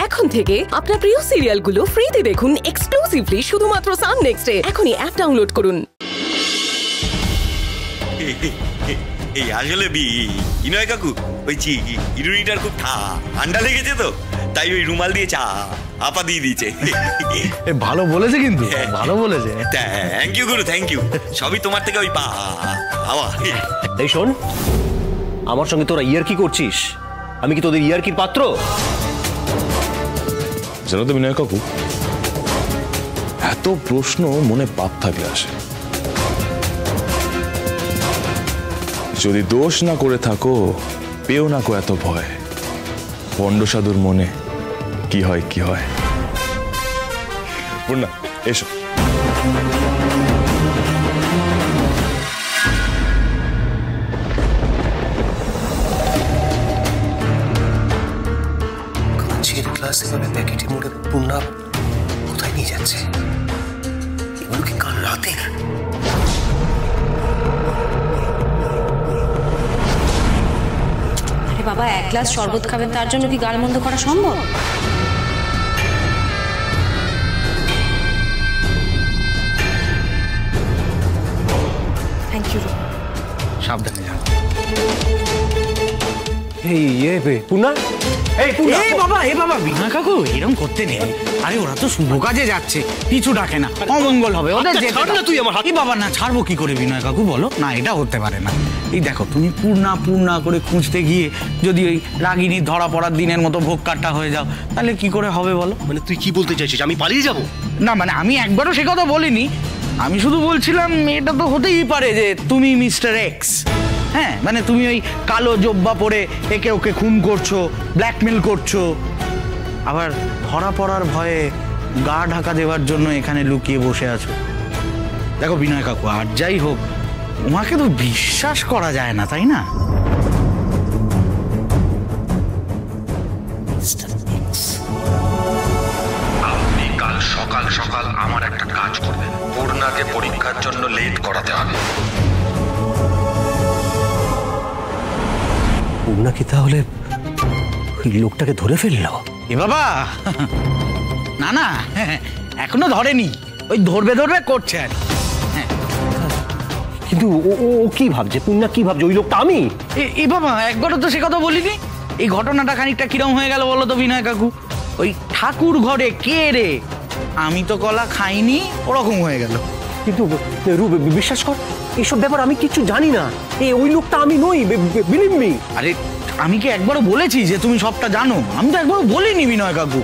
এখন থেকে আপনার প্রিয় সিরিয়ালগুলো ফ্রিতে দেখুন এক্সক্লুসিভলি শুধুমাত্র সান নেক্সটে। এখনই অ্যাপ ডাউনলোড করুন। এই আসলে বিনয় কাকু ওই ইরুনিটার খুব ঠান্ডা লেগেছে তো, তাই ওই রুমাল দিয়ে চা আপা দিয়ে দিয়েছে। ভালো বলেছে, কিন্তু ভালো বলেছে। Thank you Guru, thank you. সবই তোমার থেকে ওই পাওয়া। এই শোন, আমার সঙ্গে তোরা ইয়ার্কি করছিস, আমি কি তোদের ইয়ার্কির পাত্র? জানো তো বিনয় কাকু, এত প্রশ্ন মনে পাপ থাকলে আসে। যদি দোষ না করে থাকো, পেও না কো এত ভয়। পণ্ড সাধুর মনে কি হয় কি হয়। পূর্ণা এসো। কাঁচের গ্লাস এভাবে প্যাকেটে মোড়ে পূর্ণা কোথায় নিয়ে যাচ্ছে? এগুলো কি কাল রাতের? বাবা, এক গ্লাস শরবত খাবেন, তার জন্য কি গালমন্দ করা সম্ভব? Thank you. সাবধানে যান। পূর্ণা, বাবা বিনা কাকু এরকম করতে নেই। আরে ওরা তো শুভ কাজে যাচ্ছে, কিছু ডাকে না, অমঙ্গল হবে ওদের। তুই আমার হাত। বাবা না, ছাড়বো কি করে বিনয় কাকু বলো না? এটা হতে পারে না। এই দেখো, তুমি পূর্ণা করে খুঁজতে গিয়ে যদি ওই রাগিনী ধরা পড়ার দিনের মতো ভোগ কাটা হয়ে যাও, তাহলে কি করে হবে বলো? মানে তুই কি বলতে চাইছিস, আমি পালিয়ে যাব? না মানে আমি একবারও সে কথা বলিনি। আমি শুধু বলছিলাম এটা তো হতেই পারে যে তুমি মিস্টার এক্স। হ্যাঁ, মানে তুমি ওই কালো জব্বা পরে একে ওকে খুন করছো, ব্ল্যাকমেল করছো, আবার ধরা পড়ার ভয়ে গা ঢাকা দেওয়ার জন্য এখানে লুকিয়ে বসে আছো। দেখো বিনয় কাকু, আর যাই হোক, তোমাকে তো বিশ্বাস করা যায় না, তাই না? আপনি কাল সকাল সকাল আমার একটা কাজ করবেন। পূর্ণাকে পরীক্ষার জন্য লেট করাতে হবে। পূর্ণা কি তাহলে ওই লোকটাকে ধরে ফেললো? এ বাবা, না না, এখনো ধরেনি, ওই ধরবে করছে আর। কিন্তু ও কি ভাবছে? পূর্ণা কি ভাবছে? ওই লোকটা আমি? এ বাবা, একবারও তো সে কথা বলিনি। এই ঘটনাটা খানিকটা কিরম হয়ে গেল বলো তো বিনয় কাকু? ওই ঠাকুর ঘরে কে রে, আমি তো কলা খাইনি, ওরকম হয়ে গেল। কিন্তু বিশ্বাস কর, এইসব ব্যাপার আমি কিছু জানি না। ওই লোকটা আমি নই, বিলিভ মি। আরে আমি কি একবারও বলেছি যে তুমি সবটা জানো? আমি তো একবারও বলিনি বিনয় কাকু।